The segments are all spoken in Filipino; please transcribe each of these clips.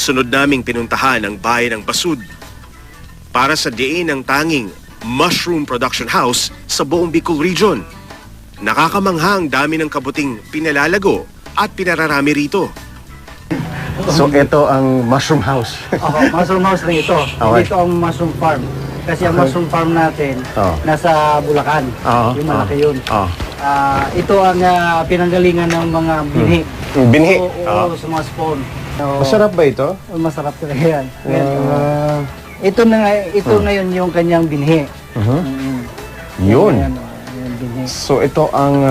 Sunod naming pinuntahan ang bayan ng Basud para sa diin ng tanging mushroom production house sa buong Bicol region. Nakakamangha ang dami ng kabuting pinalalago at pinararami rito. So ito ang mushroom house. Mushroom house rin ito. Okay. Dito ang mushroom farm. Kasi ang mushroom farm natin nasa Bulacan. Yung malaki yun. Ito ang pinanggalingan ng mga binhi. Binhi? Oo, sa mga spawn. So, Masarap ba ito? masarap talaga yan. Ito ngayon yung kanyang binhi. Yun. Yan, yung binhi. So ito ang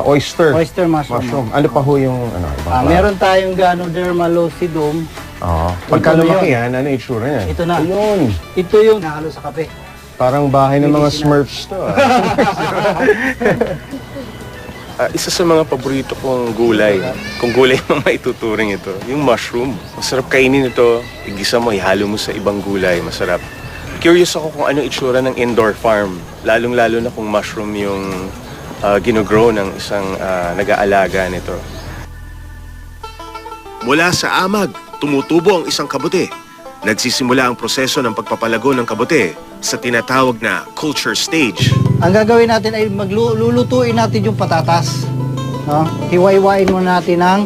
oyster. Oyster mushroom. Ano pa ho yung ibang Meron tayong Ganoderma lucidum. Pagka Ito na lumaki yun. yan, ano yung itsura niya? Ito na. Ayun. Ito yung nahalo sa kape. Parang bahay ng mga Smurfs to. Isa sa mga paborito kong gulay, kung gulay mang maituturing ito, yung mushroom. Masarap kainin ito, igisa mo, ihalo mo sa ibang gulay, masarap. Curious ako kung ano itsura ng indoor farm, lalong-lalo na kung mushroom yung ginogrow ng isang nag-aalaga nito. Mula sa amag, tumutubo ang isang kabute. Nagsisimula ang proseso ng pagpapalago ng kabute sa tinatawag na culture stage. Ang gagawin natin ay maglulutuin natin yung patatas. No? Hiwa-hiwain mo natin ng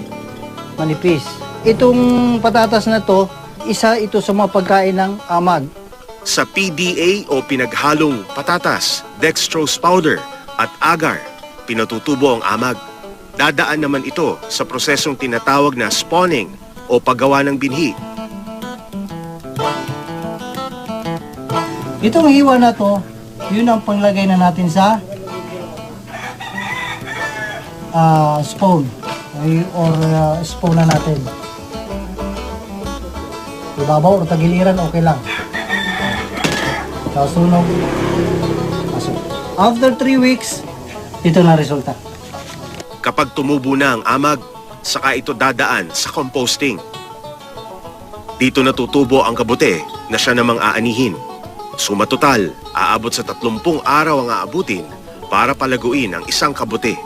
manipis. Itong patatas na to, isa ito sa mga pagkain ng amag. Sa PDA o pinaghalong patatas, dextrose powder at agar, pinatutubo ang amag. Dadaan naman ito sa prosesong tinatawag na spawning o paggawa ng binhi. Itong hiwa na to, yun ang panglagay na natin sa spawn or spawn na natin. Ibabaw o tagiliran, okay lang. Sunog. After 3 weeks, ito na resulta. Kapag tumubo na ang amag, saka ito dadaan sa composting. Dito natutubo ang kabute na siya namang aanihin. Sumatotal, aabot sa 30 araw ang aabutin para palaguin ang isang kabute.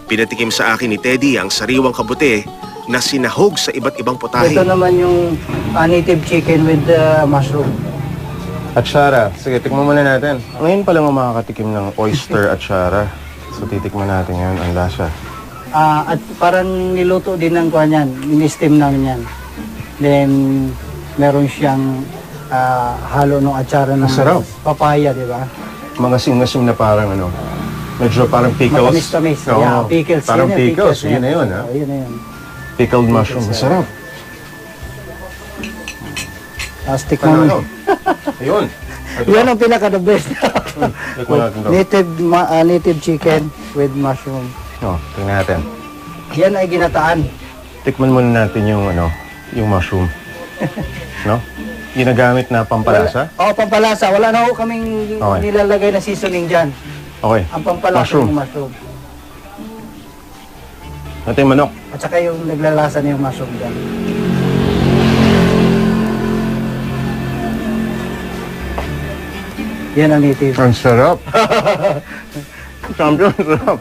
Pinatikim sa akin ni Teddy ang sariwang kabute na sinahog sa iba't ibang putahe. Ito naman yung native chicken with mushroom. Atsara. Sige, tikman muna natin. Ngayon pa lang makakatikim ng oyster atsara. So titikman natin yan, ang lasa. At parang niluto din ng kuha niyan, in-steam namin yan. Then, meron siyang halo ng atsara ng Masarap. papaya, di ba? Mangasim-ngasim na parang medyo parang pickles. Matamis-tamis. Oo, Yeah, pickles. Parang Yun yung pickles. Yun na yun, ha? Oo, yun na yun. Pickled mushroom. Masarap. Stick Ano, mo. ano? Ayun. Yan ang pinaka-the best. Tikman natin to. native chicken with mushroom. Tingnan natin. Yan ay ginataan. Tikman muna natin yung mushroom. No? Ginagamit na pampalasa? Pampalasa. Wala na ho kaming nilalagay na seasoning dyan. Okay. Ang pampalasa Mushroom. yung mushroom. Ito yung manok. At saka yung naglalasa na yung mushroom dyan. Yan ang native. Ang sarap. Champion, sarap.